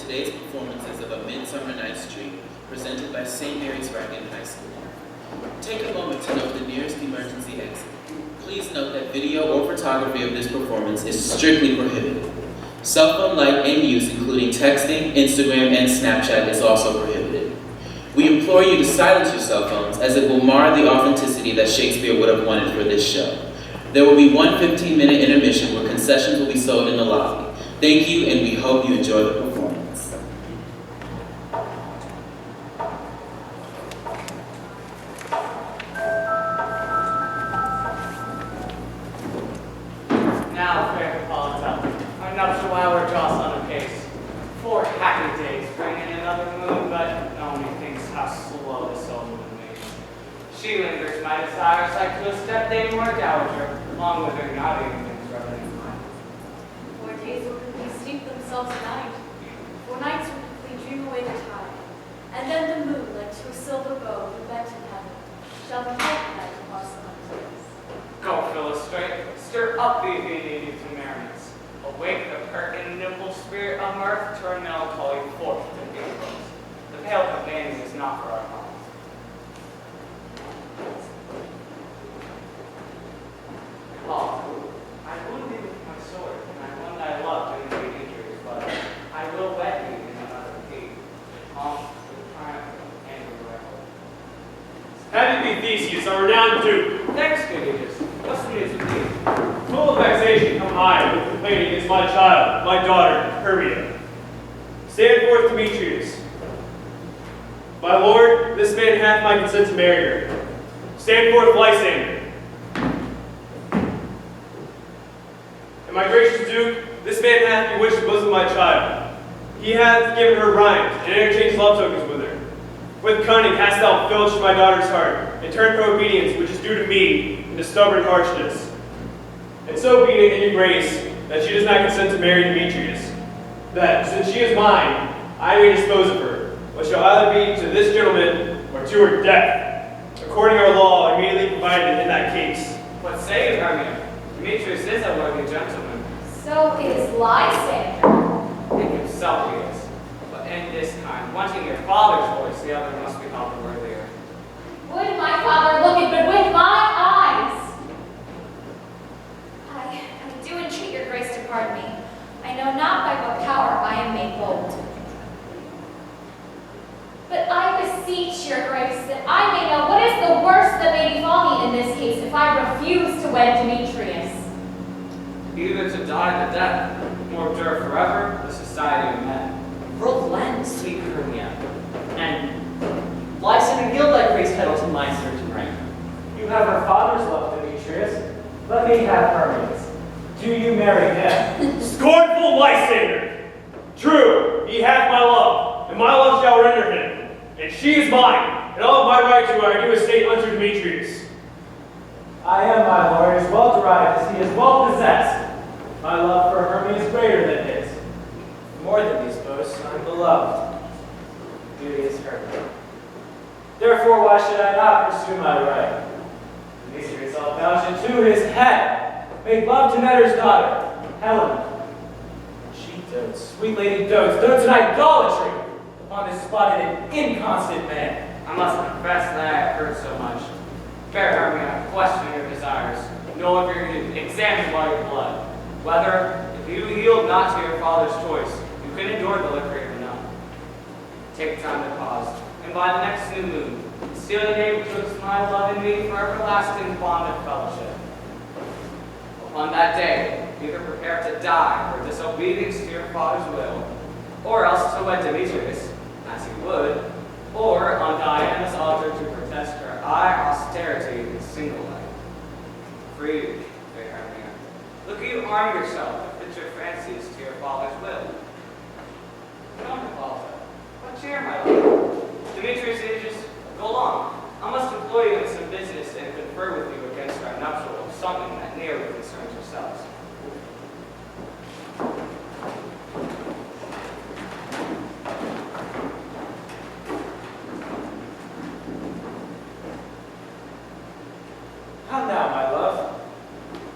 today's performances of A Midsummer Night's Dream, presented by St. Mary's Raglan High School. Take a moment to note the nearest emergency exit. Please note that video or photography of this performance is strictly prohibited. Cell phone light and use, including texting, Instagram, and Snapchat, is also prohibited. We implore you to silence your cell phones, as it will mar the authenticity that Shakespeare would have wanted for this show. There will be one 15-minute intermission where concessions will be sold in the lobby. Thank you, and we hope you enjoy the performance. Now, fair Pauletta, our nuptial hour draws on apace. 4 happy days bring in another moon, but no one thinks how slow this old moon moves. She lingers my desires like to a step-dame or a dowager, long with her naughty things rubbing in mine. 4 days will quickly sleep themselves at night. 4 nights will quickly dream away the tide. And then the moon, like to a silver bow, the bent in heaven, shall be like the night of our summer's. Go, Philostrate, stir up the Athenian to merriments. Awake the pert and nimble spirit of mirth to our melancholy forth to Naples. The pale companion is not for our hearts. Paul, I wound thee with my sword, and I won thy love to great injuries, but I will wed thee in another deed. With triumph and regret. Happy be Theseus, our renowned Duke. Thanks, good Aegis. What's the news with thee? Full of vexation come I with complaining against my child, my daughter, Hermia. Stand forth, Demetrius. My lord, this man hath my consent to marry her. Stand forth, Lysander. And my gracious Duke, this man hath bewitched the bosom of my child. He hath given her rhymes and interchanged love tokens with her. With cunning hast thou filched my daughter's heart, and turned her obedience, which is due to me, into stubborn harshness. And so be it in your grace that she does not consent to marry Demetrius, that, since she is mine, I may dispose of her, which shall either be to this gentleman or to her death, according to our law immediately provided in that case. What say you, Hermia? Demetrius is a worthy gentleman. So is Lysander. In himself he is. But in this kind, wanting your father's voice, the other must be held the worthier. Would my father look it, but with my eyes. I do entreat your grace to pardon me. I know not by what power I am made bold. But I beseech your grace that I may know what is the worst that may befall me in this case if I refuse to wed Demetrius. Either to die the death, or endure forever the society of men. Relent, sweet Hermia, and Lysander, yield thy grace title to my certain rank. You have her father's love, Demetrius. Let me have Hermia's. Do you marry him? Scornful Lysander! True, he hath my love, and my love shall render him. And she is mine, and all of my right to our due estate unto Demetrius. I am, my lord, as well derived as he is well possessed. My love for Hermia is greater than his. More than these boasts, I'm beloved. Duty is Hermia. Therefore, why should I not pursue my right? Demetrius, all vouch to his head, made love to Meter's daughter, Helena. She dotes, sweet lady dotes in idolatry upon this spotted and inconstant man. I must confess that I have heard so much. Fair Hermia, question your desires. No if you examine by your blood. Whether, if you yield not to your father's choice, you can endure the liquor enough. Take time to pause, and by the next new moon, seal the name betwixt my love and me for everlasting bond of fellowship. Upon that day, either prepare to die for disobedience to your father's will, or else to wed Demetrius, as he would, or on Diana's altar to protest her high austerity in single life. Free, fair Hermia. Look, you arm yourself to fit your fancies to your father's will. Come, Pauletta, what cheer, my lord? Demetrius Aegis, go along. I must employ you in some business and confer with you against our nuptial of something that nearly concerns yourselves. How now, my love?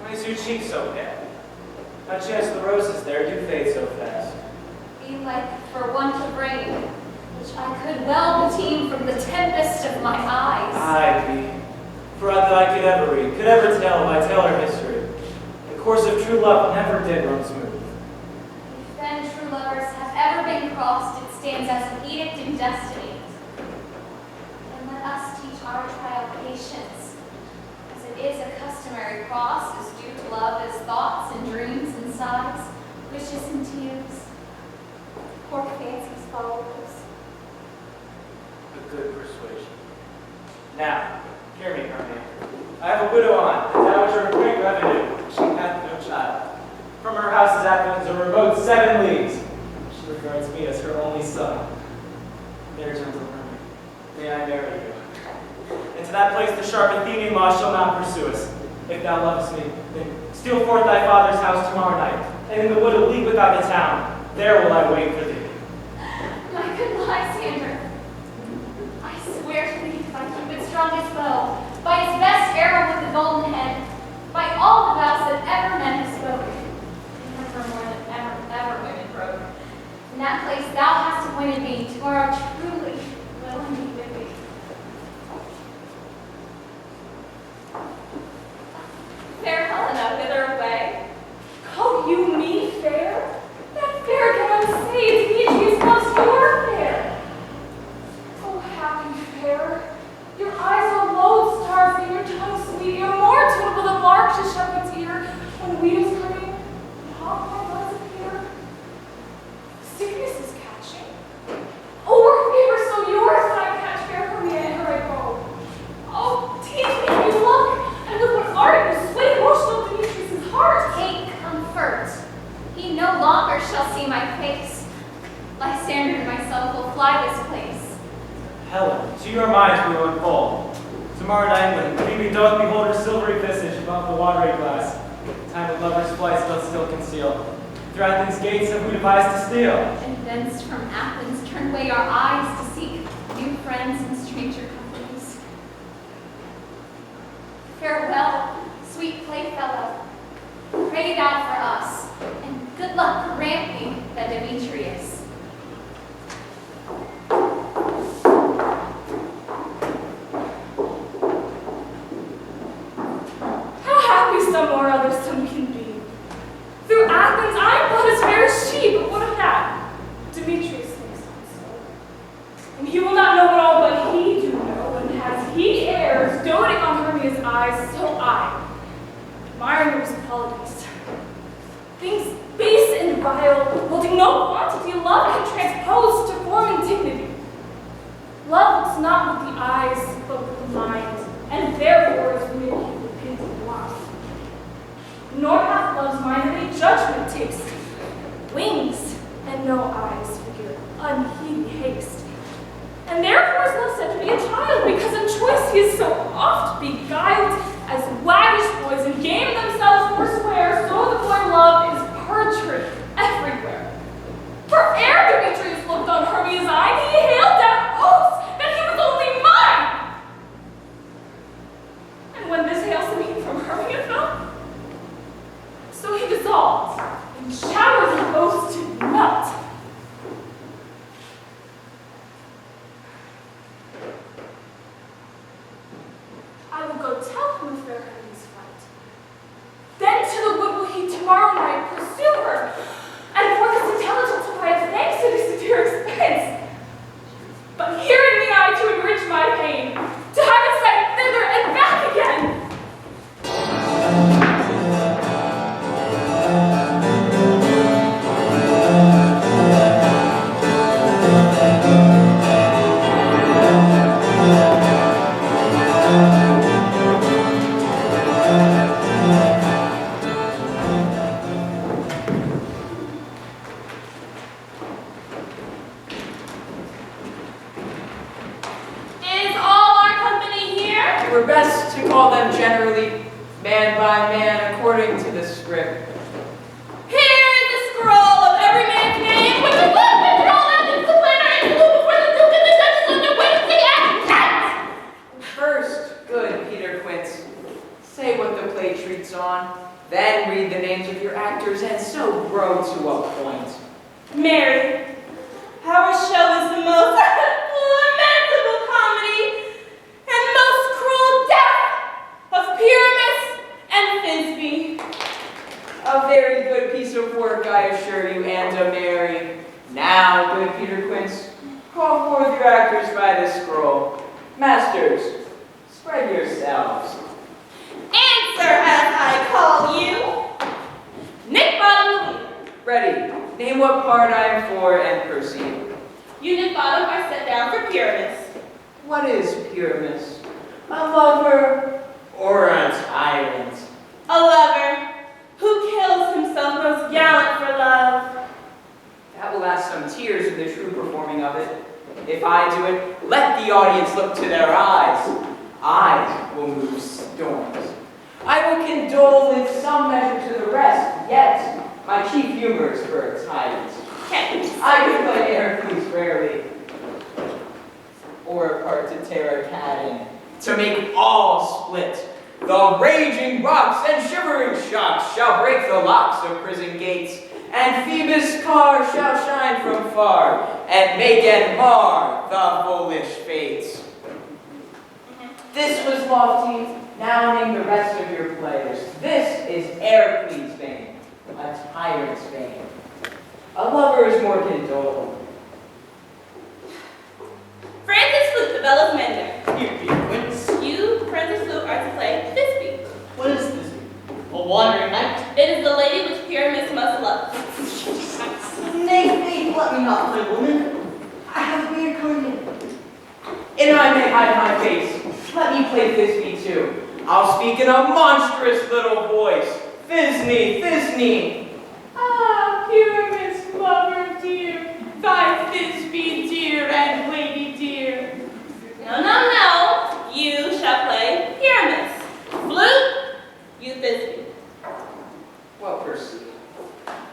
Why is your cheek so pale? How chance the roses there my eyes. Ay me, for that I could ever read, could ever tell by tale or history. The course of true love never did run smooth. If then true lovers have ever been crossed, it stands as an edict in destiny. And let us teach our child patience, as it is a customary cross, as due to love as thoughts and dreams and sighs, wishes and tears, or fancies followers. A good persuasion. Now, hear me, Hermia. I have a widow aunt, a dowager of great revenue. She hath no child. From her house is Athens a remote 7 leagues. She regards me as her only son. There, gentle Hermia, may I marry you? And to that place the sharp Athenian law shall not pursue us. If thou lovest me, then steal forth thy father's house tomorrow night, and in the wood a league without the town. There will I wait for thee. My good Lysander, I swear to thee by Cupid's strongest bow, by his best arrow with the golden head, by all the vows that ever men have spoken, never more than ever women broke. In that place thou hast appointed me, tomorrow truly will I meet with thee. Fair Helena, whither away? Call you me fair? That fair cannot say, Demetrius loves your fair. Oh, happy fair, your eyes are lodestars and your tongue sweet, you're more tuneful than lark to shepherd's ear. When wheat is coming, hot my buds appear. Sickness is catching. Oh, were favor so yours that I catch fair from the end here I go. Oh, teach me how you look, and with what art you sway emotional Demetrius' heart. Take comfort. He no longer shall see my face. Lysander and myself will fly this place. Helen, to your minds we will unfold. Tomorrow night when Phoebe doth behold her silvery visage above the watery glass, time of lovers' flights doth still conceal. Through Athens' gates have we devised to steal. And thence from Athens turn away our eyes to seek new friends and stranger companies. Farewell, sweet playfellow. Pray thou for us, and good luck grant me that Demetrius. How happy some or other some can be. Through Athens I am but as fair as she, but what of that? Demetrius thinks not so. And he will not know it all, but he do know, and as he errs, doting on Hermia's eyes, so I, admiring his qualities, things base and vile, holding no quantity, love can transpose to form and dignity. Love looks not with the eyes, but with the mind, and therefore is really repentant blind. Nor hath love's mind any judgment takes, wings and no eyes figure unheeding haste. And therefore is love said to be a child, because in choice he is so oft beguiled, as waggish boys in game themselves forswear, so the boy love is perjury everywhere. For ere Demetrius looked on Hermia's eye, he hailed down oaths that he was only mine. And when this hailsome from Hermia fell, so he dissolved in showers of oaths to melt. I will go tell him of fair Hermia's flight. Then to the wood will he tomorrow night pursue her, and for this intelligence will I have thanks at his severe expense. But hearing me I to enrich my pain, to have it sent thither and back again. Is all our company here? It were best to call them generally, man by man, according to the script. Here is the scroll of every man's name, which is left and drawn out in splendor and blue before the Duke and the Duchess of the Wednesday at night. First, good Peter Quince, say what the play treats on, then read the names of your actors, and so grow to a point. Mary, our show is the most lamentable comedy. you and a merry. Now, good Peter Quince, call forth your actors by the scroll. Masters, spread yourselves. Answer as I call you. Nick Bottom. Ready. Name what part I am for and proceed. You, Nick Bottom, are set down for Pyramus. What is Pyramus? A lover or a tyrant? A lover who kills himself most gallant for love. That will ask some tears in the true performing of it. If I do it, let the audience look to their eyes. I will move storms. I will condole in some measure to the rest, yet my chief humor is for a tyrant. I could play Hercules rarely, or a part to tear a cat in, to make all split. The raging rocks and shivering shocks shall break the locks of prison gates, and Phoebus' car shall shine from far, and make and mar the foolish fates. This was lofty. Now name the rest of your players. This is Hercules' vein, a tyrant's vein. A lover is more condoled. Francis Flute, the Bell of Mender. Here, Peter Quince. You, Francis Flute, are to play Thisbe. What is this? A wandering knight? It is the lady which Pyramus must love. Nay, let me not play woman. I have a beard coming in. And I may hide my face. Let me play Thisbe too. I'll speak in a monstrous little voice. Thisne, Thisne. Ah, Pyramus, lover dear, thy Thisbe dear and lady dear. No, no, no. You shall play Pyramus. Flute, you Thisbe. Well, proceed.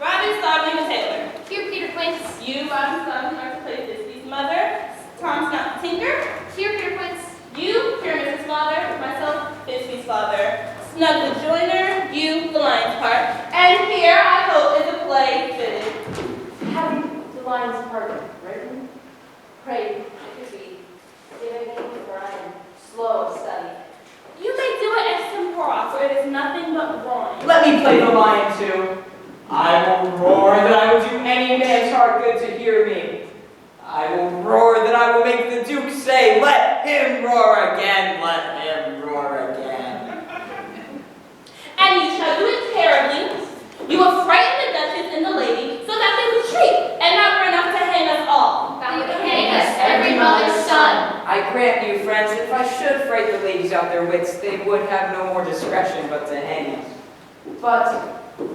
Robin Starveling the tailor. Here, Peter Quince. You, Robin Starveling, are to play Thisbe's mother. Tom Snot the tinker. Here, Peter Quince. You, Pyramus' father. Myself, Thisbe's father. Snug the joiner. You, the lion's part. And here, I hope, is a play fitted. Having the lion's part written, pray, it could be given me, for I am slow of study. You may do it extempora, for it is nothing but rhyme. Let me play the lion too. I will roar that I will do any man's heart good to hear me. I will roar that I will make the Duke say, let him roar again, let him roar again. And you shall do it terribly. You will frighten the Duchess and the lady so that they retreat and not run up to hang us all. Thou would hang us, every mother's son. I grant you, friends, that if I should fright the ladies out their wits, they would have no more discretion but to hang us. But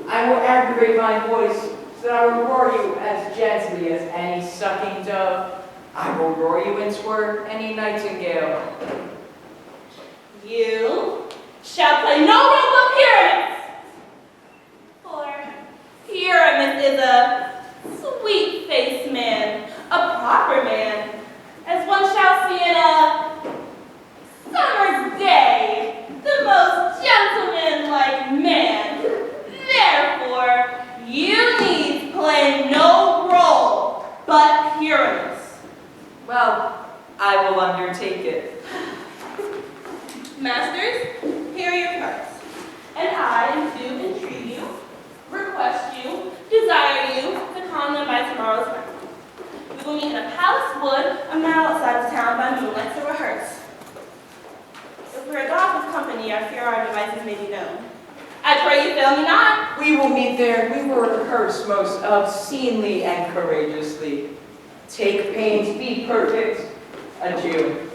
I will aggravate my voice so that I will roar you as gently as any sucking dove. I will roar you and twirl any nightingale. You shall play no role but Pyramus. For Pyramus is a sweet-faced man, a proper man, as one shall see in a summer's day, the most gentleman-like man. Therefore, you need play no role but Pyramus. Well, I will undertake it. Masters, here are your parts. And I do entreat you, request you, desire you to come them by tomorrow's night. We will meet in a palace wood a mile outside of town by moonlight to rehearse. If we are dogs with company, I fear our devices may be known. I pray you fail me not. We will meet there. We will rehearse most obscenely and courageously. Take pains, be perfect. Adieu.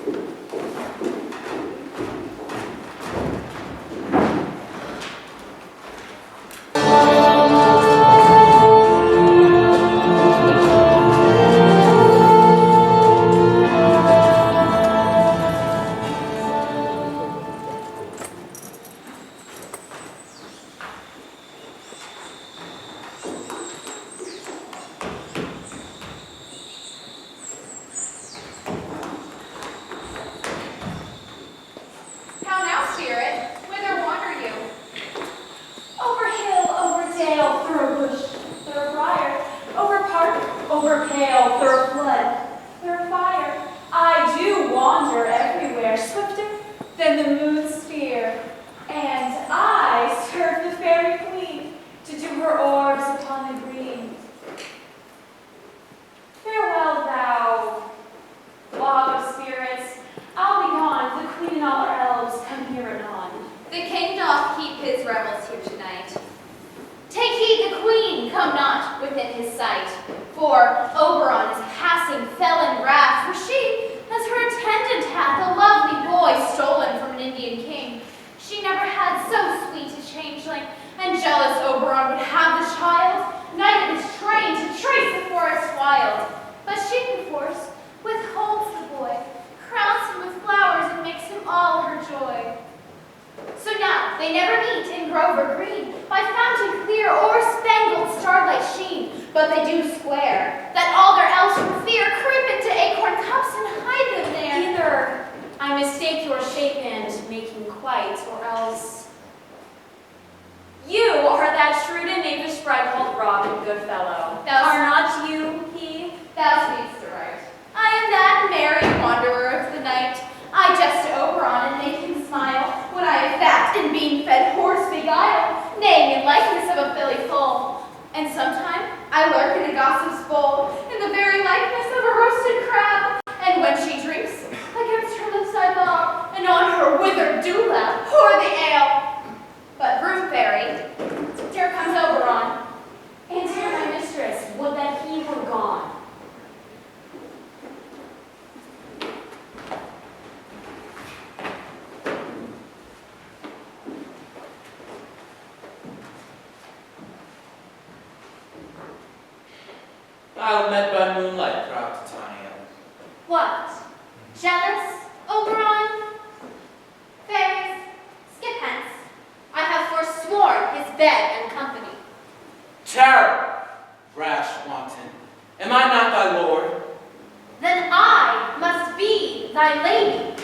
night, for Oberon is passing felon wrath, for she, as her attendant hath a lovely boy stolen from an Indian king. She never had so sweet a changeling, and jealous Oberon would have the child, knighted his train to trace the forest wild. But she perforce withholds the boy, crowns him with flowers, and makes him all her joy. So now they never meet in grove or green, by fountain clear or spangled starlight sheen, but they do swear that all their elves from fear creep into acorn cups and hide them there. Either I mistake your shape and making quite, or else you are that shrewd and knavish sprite called Robin Goodfellow. Are not you he? Thou speakst aright. I am that merry wanderer of the night. I jest to Oberon and make him smile, when I have fat and bean-fed horse beguile, neighing in likeness of a filly foal. And sometime I lurk in a gossip's bowl, in the very likeness of a roasted crab. And when she drinks, against her lips I bow, and on her withered dewlap pour the ale. But Broom Fairy, here comes Oberon. And dear my mistress, would that he were gone. I met by moonlight, proud Titania. What? Jealous, Oberon? Fairies, skip hence. I have forsworn his bed and company. Terror, rash wanton, am I not thy lord? Then I must be thy lady.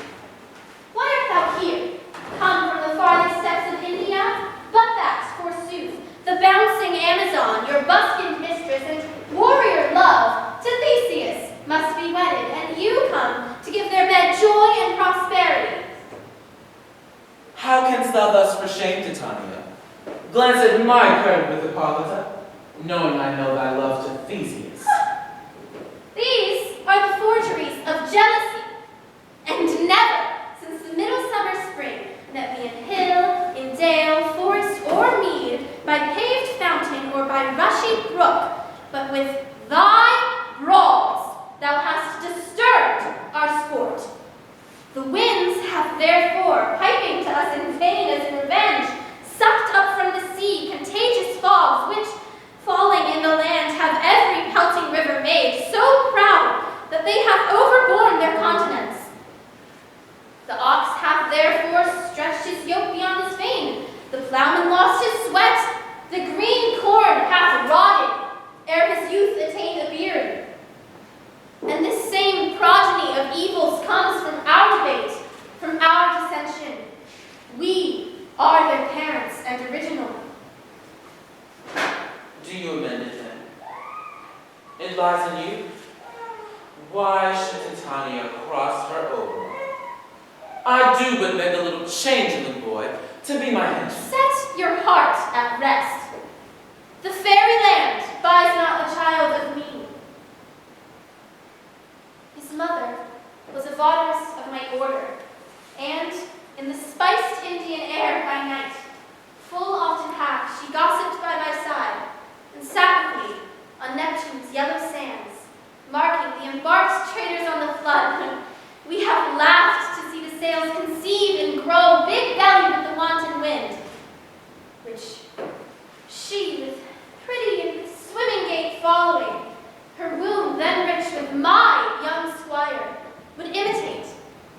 Why art thou here, come from the farthest steppes of India? But that, forsooth, the bouncing Amazon, your buskined mistress and warrior love, to Theseus, must be wedded, and you come to give their bed joy and prosperity. How canst thou thus for shame, Titania? Glance at my credit with Hippolyta, knowing I know thy love to Theseus. These are the forgeries of jealousy, and never, since the midsummer spring, met me in hill, in dale, forest, or mead, by paved fountain or by rushy brook, but with thy brawls thou hast disturbed our sport. The winds have therefore, piping to us in vain as in revenge, sucked up from the sea contagious fogs, which, falling in the land, have every pelting river made so proud that they have overborne their continents. The ox hath therefore stretched his yoke beyond his vein, the plowman lost his sweat, the green corn hath rotted, ere his youth attained a beard. And this same progeny of evils comes from our debate, from our dissension. We are their parents and original. Do you amend it then? It lies in you. Why should Titania cross her over? I do but beg a little changeling boy to be my henchman. Set your heart at rest. The fairy land buys not the child of me. His mother was a votaress of my order, and in the spiced Indian air by night, full often hath she gossiped by my side, and sat with me on Neptune's yellow sands, marking the embarked traders on the flood. We have laughed to see the sails conceive and grow big-bellied with the wanton wind, which she, with pretty and swimming gait following, her womb then rich with my young squire, would imitate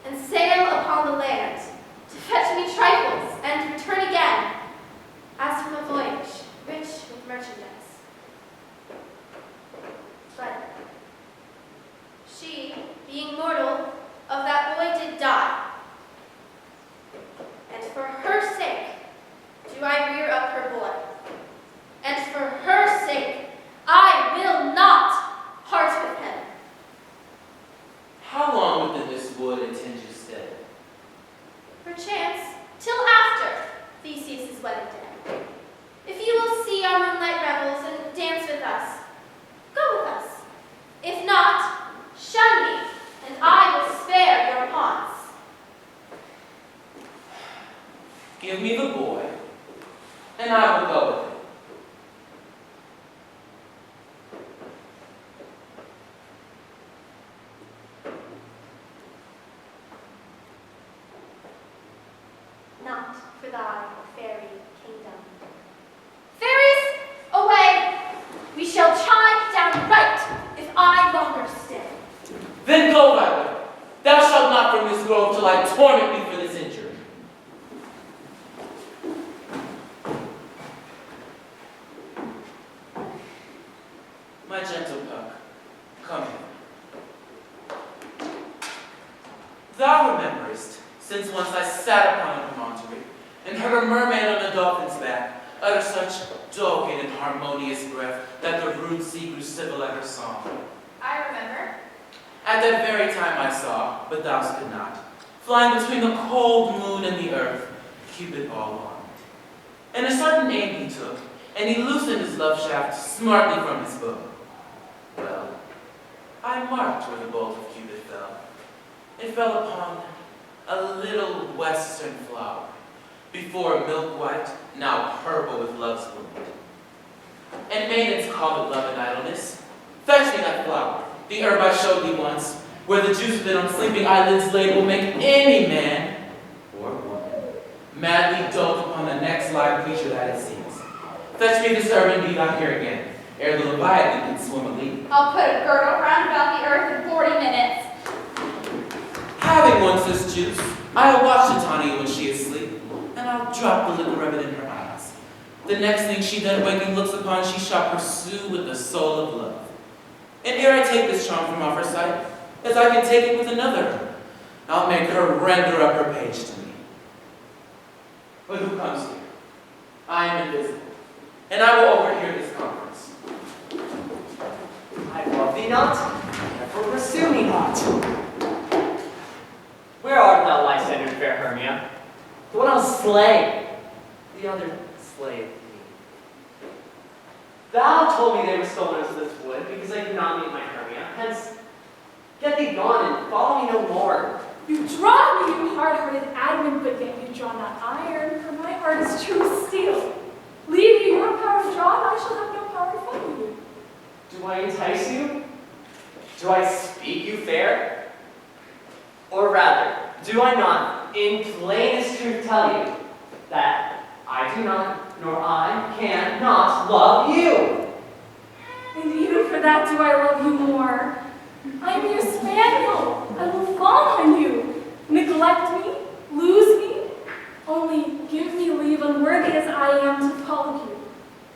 and sail upon the land to fetch me trifles and to return again, as from a voyage rich with merchandise. But she, being mortal, of that boy did die, and for Come here. Thou rememberest, since once I sat upon a promontory, and heard a mermaid on a dolphin's back utter such delicate and harmonious breath that the rude sea grew civil at her song. I remember. At that very time I saw, but thou could not, flying between the cold moon and the earth, Cupid all armed. And a certain aim he took, and he loosened his love shaft smartly from his bow. Well, I marked where the bolt of Cupid fell. It fell upon a little western flower, before milk white, now purple with love's wound. And maidens call it love and idleness. Fetch me that flower, the herb I showed thee once, where the juice of it on sleeping eyelids laid will make any man, or woman, madly dote upon the next live creature that it sees. Fetch me this herb and be thou here again, ere the Leviathan can swim a league. I'll put a girdle round about the earth in 40 minutes. Having once this juice, I'll watch the Tawny when she is asleep, and I'll drop the liquor of it in her eyes. The next thing she then waking looks upon, she shall pursue with the soul of love. And ere I take this charm from off her sight, as I can take it with another, I'll make her render up her page to me. But who comes here? I am invisible, and I will overhear this conference. I love thee not, therefore pursue me not. Where art thou, Lysander, fair Hermia? The one I'll slay, the other slave me. Thou told me they were stolen into this wood, because I could not meet my Hermia. Hence, get thee gone and follow me no more. You draw me, you hard-hearted adamant, but yet you draw not iron, for my heart is true steel. Leave you your power to draw, and I shall have no power to follow you. Do I entice you? Do I speak you fair? Or rather, do I not, in plainest truth, tell you that I do not, nor I can not love you? And even for that do I love you more. I am your spaniel. I will fawn on you. Neglect me, lose me, only give me leave, unworthy as I am, to follow you.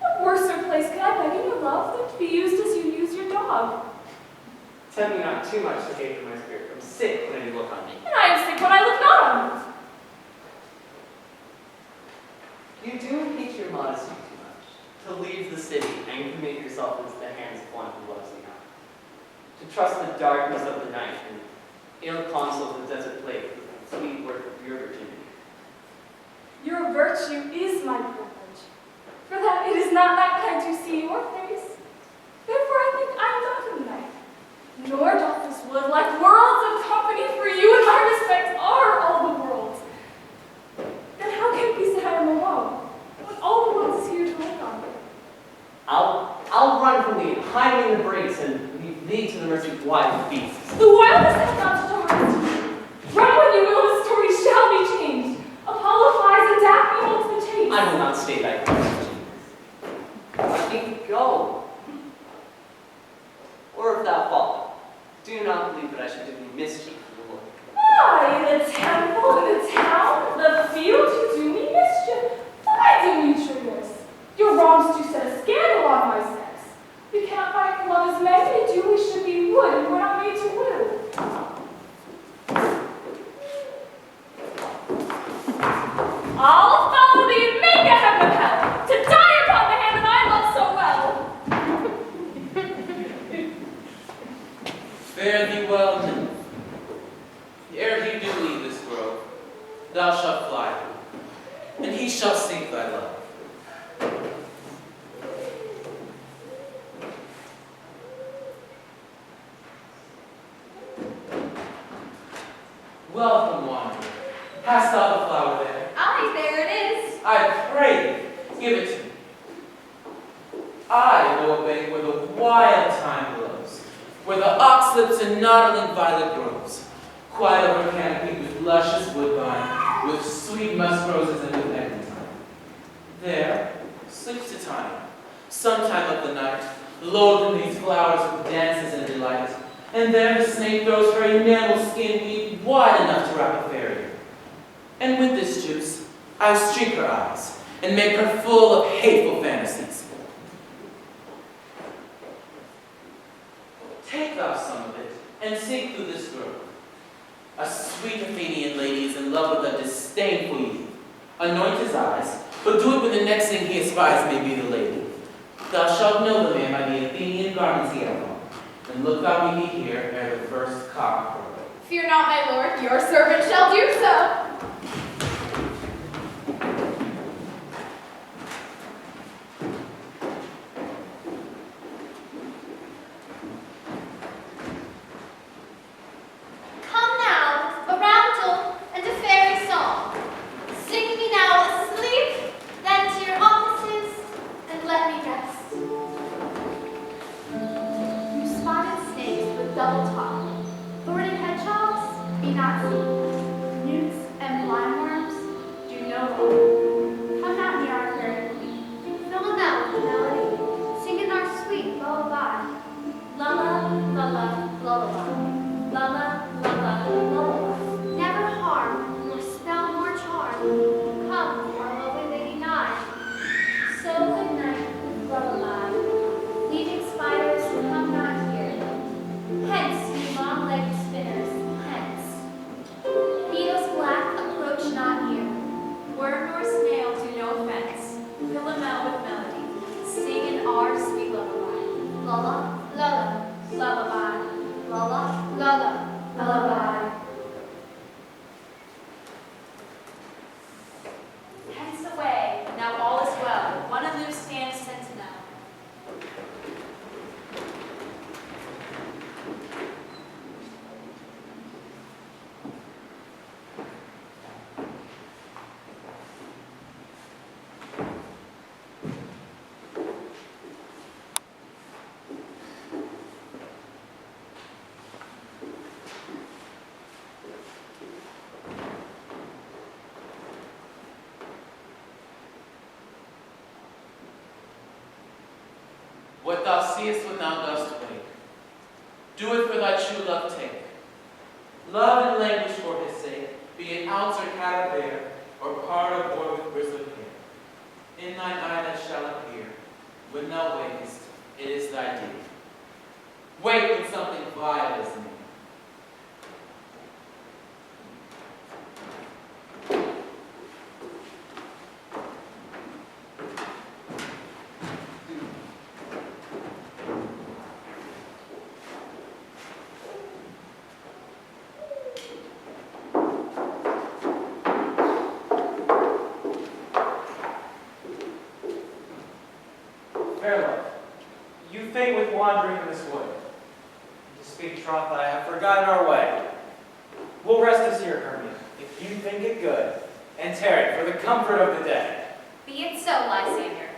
What worser place could I beg in your love than to be used as you use your dog? Tempt me not too much to hate my spirit. I'm sick when you look on me. And I am sick when I look not on you. You do hate your modesty too much, to leave the city and commit yourself into the hands of one who loves you not. To trust the darkness of the night and ill counsel of the desert plague with the sweet work of your virginity. Your virtue is my privilege, for that it is not that kind to see your face. Therefore I think I am not in the night. Nor doth this wood like worlds of company, for you in my respect are all the world. Then how can it be said I am alone, when all the world is here to look on me? I'll run from thee, hide me in the brakes, and leave thee to the mercy of wild beasts. The wildest has not to harm. Run when you will, the story shall be changed. Apollo flies and Daphne holds the chase. I will not stay thy question. Let me go. Or if thou follow, do not believe that I should do thee mischief in the Lord. Aye, the temple, the town, the field, you do me mischief. But I do me triggers. Your wrongs do set a scandal on my sex. We cannot fight for love as men do, we should be wood, and we're not made to woo. I'll follow thee and make a heaven of hell, to die upon the hand that I love so well. Fare thee well, nymph. Ere he do leave this grove, thou shalt fly, and he shall seek thy love. Welcome, wanderer. Hast thou the flower there? Aye, there it is. I pray thee, give it to me. I know a bank where the wild thyme blows, where the oxlips and noddling violet grows, quiet over canopied with luscious woodbine, with sweet musk roses and with eglantine. There sleeps Titania, sometime of the night, lulled in these flowers with dances and delight. And there the snake throws her enamel skin weed wide enough to wrap a fairy. And with this juice, I streak her eyes and make her full of hateful fantasies. Take thou some of it, and seek through this grove. A sweet Athenian lady is in love with a disdainful youth. Anoint his eyes, but do it when the next thing he espies may be the lady. Thou shalt know the man by the Athenian garments he hath on, and look thou meet me here ere the first cock crow. Fear not, my lord, your servant shall do so. Come now, a roundel and a fairy song. Sing me now asleep, then to your offices, and let me rest. You spotted snakes with double top, thorny hedgehogs, be not seen. Newts and blindworms, do no harm. Come not near our fairy queen. Fill them out with melody, singing our sweet lullaby. Lulla, lulla, lullaby. Lulla, lulla, lullaby. Never harm, nor spell, nor charm. Come, our lovely lady nigh. So good night, lullaby. Leaving spiders, come not here. Hence, ye long-legged spinners, hence. Beetles black, approach not near. Worm nor snail do no offense. Fill them out with melody. Sing in our sweet lullaby. Lulla, lulla, lullaby. Lulla, lulla, lullaby. Hence away, now all is well. One of you stands sentinel. What thou seest when thou dost wake, do it for thy true love take. Love and languish for his sake, be it ounce or cat or bear, or pard or boar with grizzled hair. In thine eye that shall appear, when thou wakest, it is thy deed. Wake when something vile is near. Fair love, you faint with wandering in this wood. To speak troth, I have forgotten our way. We'll rest us here, Hermia, if you think it good, and tarry for the comfort of the day. Be it so, Lysander.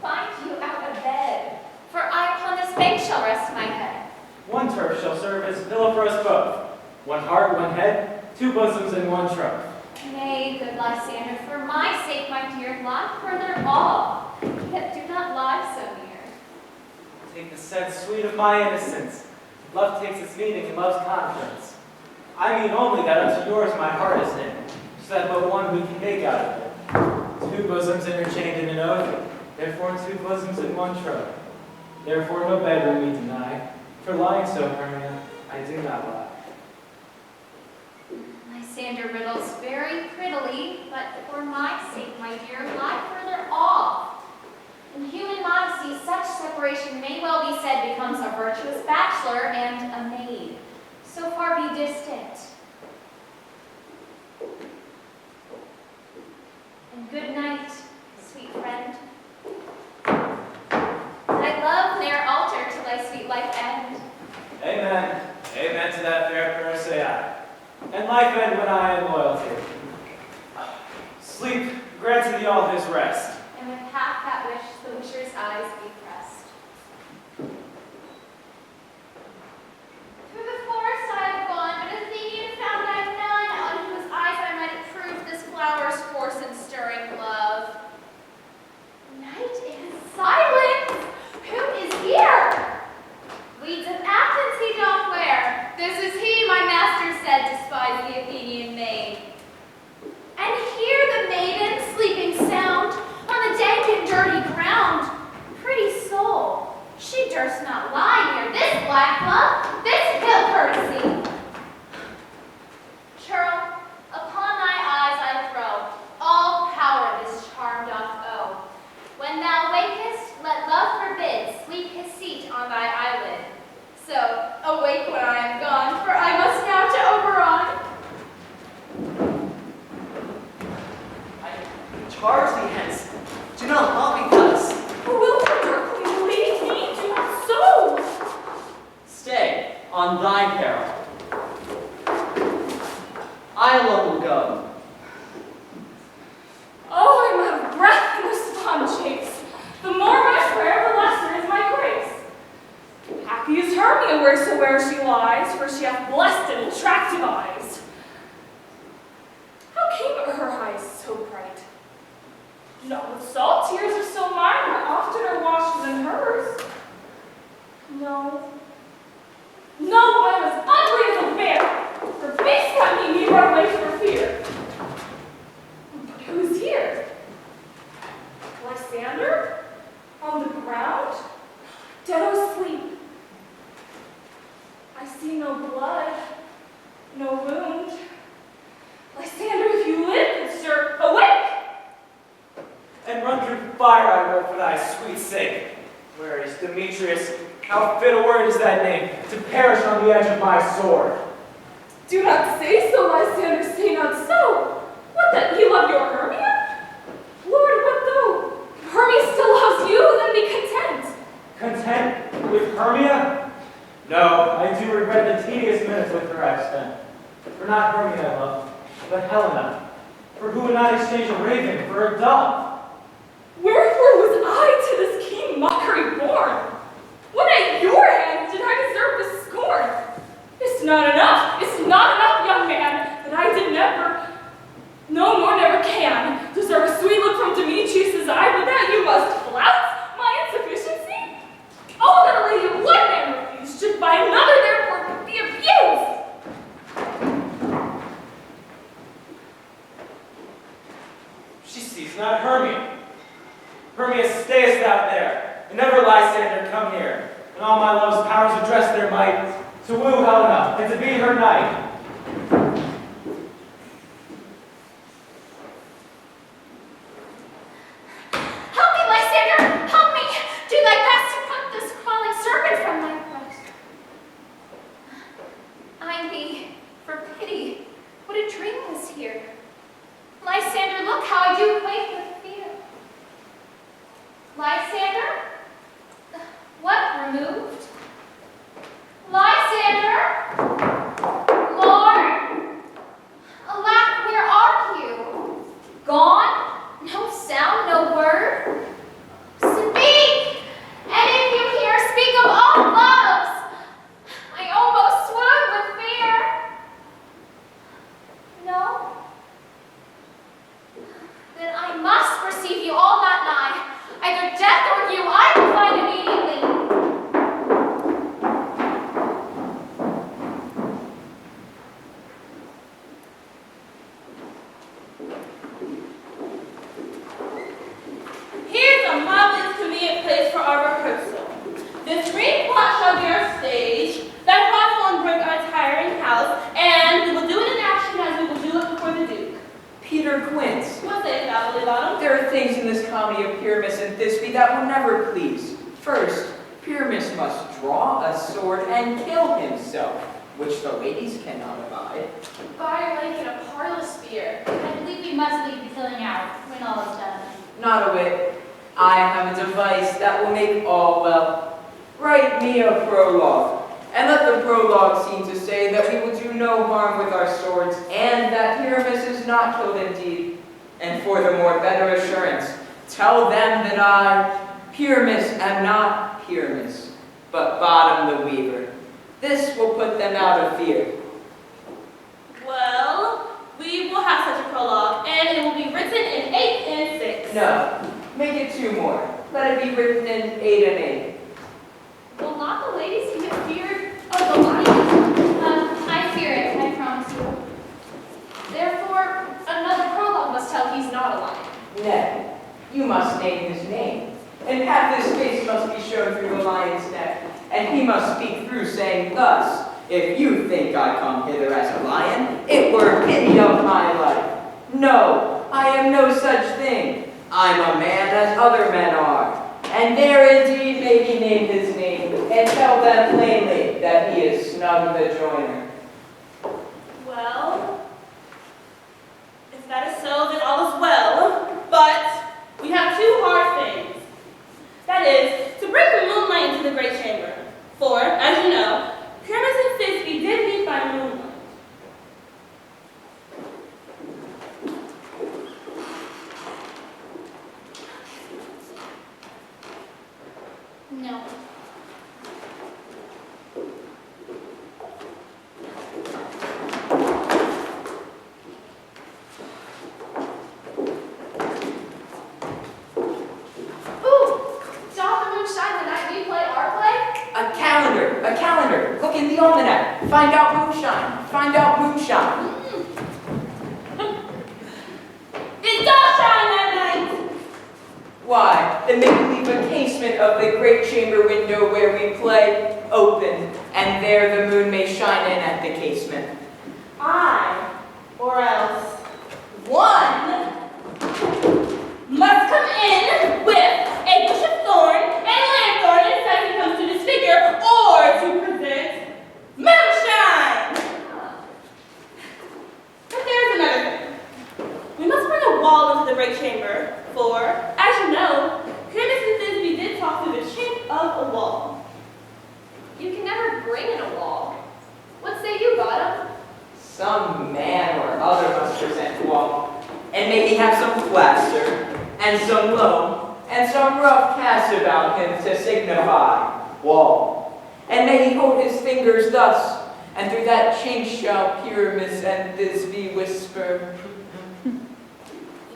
Find you out of bed, for I upon this bank shall rest my head. One turf shall serve as pillow for us both. One heart, one head, two bosoms, and one troth. Nay, good Lysander, for my sake, my dear, lie further off, yet do not lie so near. Take the scent sweet of my innocence. Love takes its meaning in love's conference. I mean only that unto yours my heart is knit, so that but one we can make out of it. Two bosoms interchained in an oath, therefore two bosoms in one troth. Therefore no bedroom we deny, for lying so, Hermia, I do not lie. Lysander riddles very prettily, but for my sake, my dear, lie further off. In human modesty, such separation may well be said becomes a virtuous bachelor and a maid. So far be distant. And good night, sweet friend. Thy love ne'er alter till thy sweet life end. Amen. Amen to that fair prayer, say I. And life end when I am loyalty. Sleep grant to thee all his rest. And with half that wish, the wisher's eyes be pressed. Through the forest I have gone, but Athenian found I none on whose eyes I might approve this flower's force in stirring love. Night is silence! Who is here? Weeds of Athens he doth wear. This is he, my master said, despise the Athenian maid. And hear the maiden sleeping sound, durst not lie near this black club, this ill courtesy. Churl, upon thy eyes I throw, all power this charm doth owe. When thou wakest, let love forbid sleep his seat on thy eyelid. So, awake when I am gone, for I must now to Oberon. I charge thee hence. Do not haunt me thus. Will you darkly leave me? Do not so. Stay, on thy peril. I alone will go. Oh, I'm out of breath in this fond chase. The more my prayer, the lesser is my grace. Happy is Hermia wheresoe'er she lies, for she hath blessed and attractive eyes. How came her eyes so bright? Not with salt, tears of so mine are oftener washed than hers. No. No, I'm as ugly as a bear, for beasts that me run away for fear. But who's here? Lysander? On the ground? Dead asleep. I see no blood, no wound. Lysander, if you live, good sir, awake! And run through fire I will for thy sweet sake. Where is Demetrius? How fit a word is that name, to perish on the edge of my sword. Do not say so, Lysander, say not so. What that ye love your Hermia? Lord, what though? If Hermia still loves you, then be content. Content with Hermia? No, I do regret the tedious minutes with her I've spent. For not Hermia I love, but Helena. For who would not exchange a raven for a dove? Wherefore was I to this keen mockery born? When at your hand did I deserve this scorn? It's not enough, young man, that I did never, no more never can, deserve a sweet look from Demetrius' eye, but that you must flout my insufficiency? Oh, that a lady of one man refused should by another therefore be abused! She sees not Hermia. Hermia, stayest thou there, and never Lysander come here, and all my love's powers address their might, to woo Helena, and to be her knight. Help me, Lysander! Help me! Do thy best to pluck this crawling serpent from thy breast. I thee, for pity, what a dream was here. Lysander, look how I do quake with fear. Lysander? What removed? Lysander? Lord? Alack, where are you? Gone? No sound, no word? Speak! And if you hear, speak of all loves! I almost swoon with fear. No? Then I must perceive you all not nigh. Either death or you, I will find immediately. Here's a marvelous convenient place for our rehearsal. This green plot shall be our stage, that cross will bring our tiring house, and we will do it in action as we will do it before the Duke. Peter Quince. What say thou, Lily Bottom? There are things in this comedy of Pyramus and Thisbe that will never please. First, Pyramus must draw a sword and kill himself, which the ladies cannot abide. Fire like in a parlous spear. I believe we must leave the killing out when all is done. Not a whit. I have a device that will make all well. Write me a prologue, and let the prologue seem to say that we will do no harm with our swords, and that Pyramus is not killed indeed. And for the more better assurance, tell them that I, Pyramus, am not Pyramus, but Bottom the Weaver. This will put them out of fear. Well, we will have such a prologue, and it will be written in 8 and 6. No, make it 2 more. Let it be written in 8 and 8. Will not the ladies be feared of the lion? I fear it, I promise you. Therefore, another prologue must tell he's not a lion. Nay, you must name his name, and half this face must be shown through the lion's neck. and he must speak through, saying thus, if you think I come hither as a lion, it were pity of my life. No, I am no such thing. I'm a man as other men are, and there indeed may be named his name, and tell them plainly that he is Snug the Joiner. Well, if that is so, then all is well. But we have two hard things. That is, to bring the moonlight into the great chamber. For, as you know, Pyramus and Thisbe did meet by moonlight. No. A calendar. Look in the almanac. Find out moonshine. Find out moonshine. It does shine that night! Why, then maybe leave a casement of the great chamber window where we play open, and there the moon may shine in at the casement. Or else, one must come in with a bush of thorn and lanthorn and as he comes to disfigure or to present moonshine. But there's another thing. We must bring a wall into the great chamber, for, as you know, Pyramus and Thisbe did talk through the chink of a wall. You can never bring in a wall. What say you, Bottom? Some man or other must present wall, and maybe have some plaster, and some loam, and some rough cast about him to signify wall. And may he hold his fingers thus, and through that chink shall Pyramus and Thisbe whisper.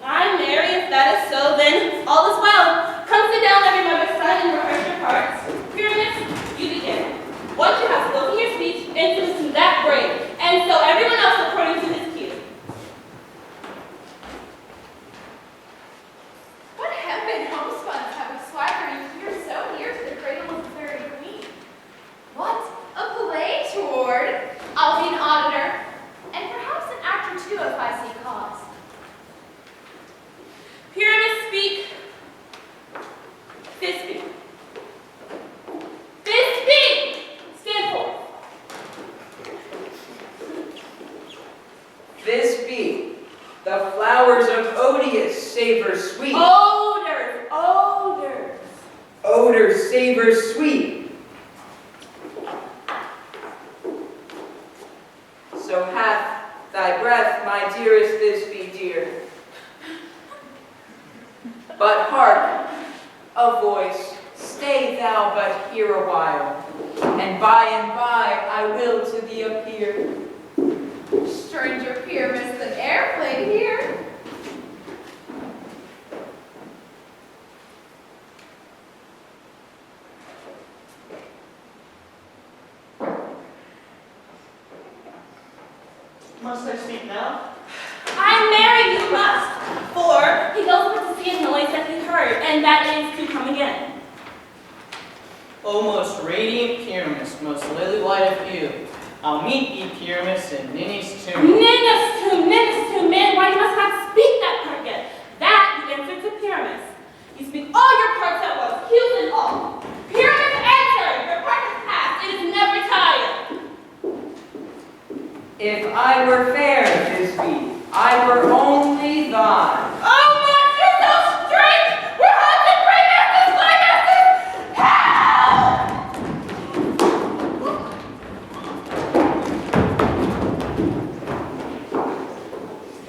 I'm merry, if that is so, then all is well. Come sit down, every mother's son, and rehearse your parts. Pyramus, you begin. Once you have spoken your speech, introduce to that brave, and so everyone else according to his cue. What hempen homespuns have we swaggering here so near to the cradle of the fairy queen? What? A play toward? I'll be an auditor, and perhaps an act or two if I see cause. Pyramus, speak. Thisbe. Thisbe! Stand forth. Thisbe, the flowers of odious savor sweet. Odors, odors. Odor savor sweet. So hath thy breath, my dearest Thisbe dear. But hark, a voice, stay thou but here a while, and by I will to thee appear. Stranger Pyramus than air played here. Must I speak now? I'm married, you must. For he goes but to see a noise that he heard, and that is to come again. O most radiant Pyramus, most lily-white of hue, I'll meet thee, Pyramus, in Ninny's tomb. Ninnis tomb, man, why you must not speak that part yet? That you answer to Pyramus. You speak all your parts at once, hues and all. Pyramus, answer! Your part is past, it is never tired. If I were fair, Thisbe, I were only thine. Oh, monster, so strange! We're haunted, brave asses, black asses! Help!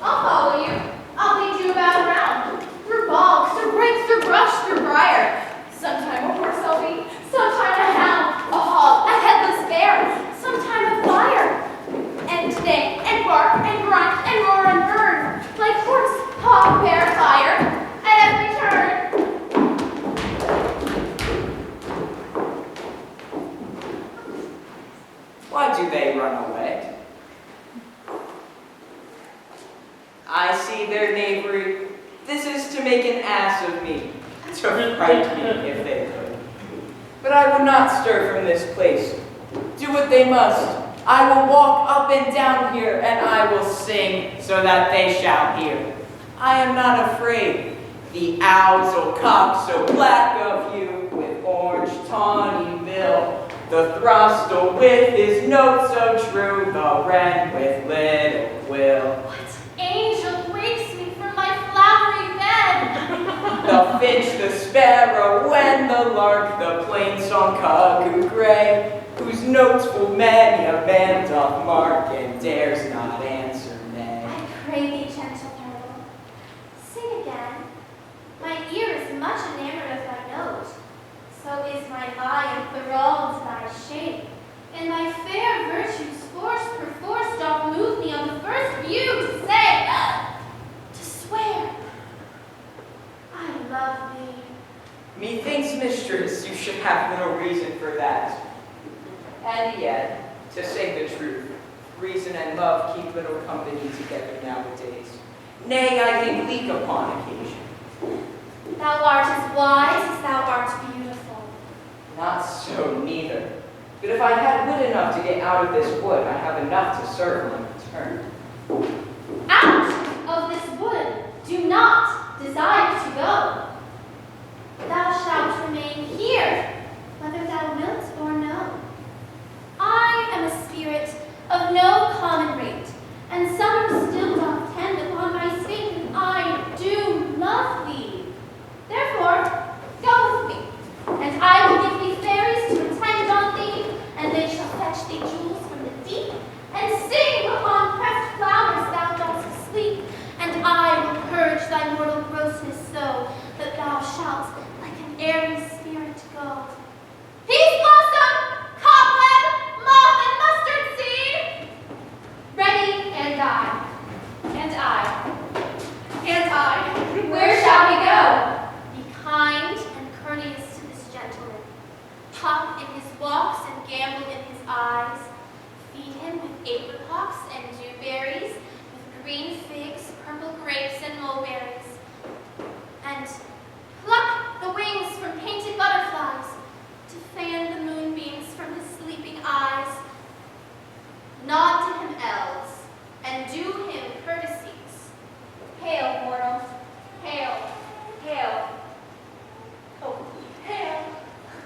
I'll follow you. I'll lead you about around. Through bogs, through brakes, through brush, through briar. Sometime a horse I'll be, sometime a hound, a hog, a headless bear, sometime a fire. And today, and bark, and grunt, and roar, and burn, like horse, hog, bear, fire, at every turn. Why do they run away? I see their knavery. This is to make an ass of me, to fright me if they could. But I will not stir from this place. Do what they must. I will walk up and down here, and I will sing so that they shall hear. I am not afraid. The owl'll cock so black of hue, with orange tawny bill. The throst'll with his note so true, the wren with little quill. What angel wakes me from my flowery bed? The finch, the sparrow, and the lark, the plain song cuckoo gray, whose notes full many a man doth mark, and dares not answer nay. I pray thee, gentle turtle, sing again. My ear is much enamored of thy note, so is my eye enthralled to thy shape, and thy fair virtues force perforce doth move me on the first view to say, to swear, I love thee. Methinks, mistress, you should have little reason for that. And yet, to say the truth, reason and love keep little company together nowadays. Nay, I think leak upon occasion. Thou art as wise as thou art beautiful. Not so, neither. But if I had wit enough to get out of this wood, I have enough to serve my return. Out of this wood do not desire to go. Thou shalt remain here, whether thou wilt or no. I am a spirit of no common rate, and summer still doth tend upon my state, and I do love thee. Therefore, go with me, and I will give thee fairies to attend on thee, and they shall fetch thee jewels from the deep, and sing upon pressed flowers thou dost sleep, and I will purge thy mortal grossness so that thou shalt, like an airy spirit, go. Peace blossom, cobweb, moth, and mustard seed! Ready, and I, and I, and I. Where shall we go? Be kind and courteous to this gentleman. Talk in his walks and gambol in his eyes. Feed him with apricots and dewberries, with green figs, purple grapes, and mulberries. And pluck the wings from painted butterflies to fan the moonbeams from his sleeping eyes. Nod to him, elves, and do him courtesies. Hail, mortals, hail, hail. Oh, hail.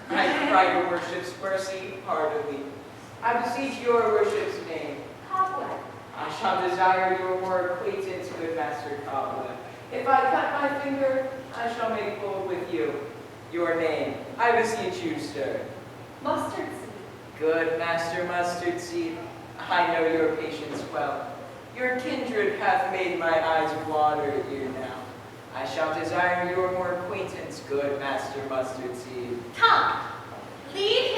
I cry your worship's mercy heartily. I beseech your worship's name. Cobweb. I shall desire your more acquaintance, good Master Cobweb. If I cut my finger, I shall make bold with you. Your name, I beseech you, sir. Mustard seed. Good Master Mustard Seed, I know your patience well. Your kindred hath made my eyes water ere now. I shall desire your more acquaintance, good Master Mustard Seed. Come, lead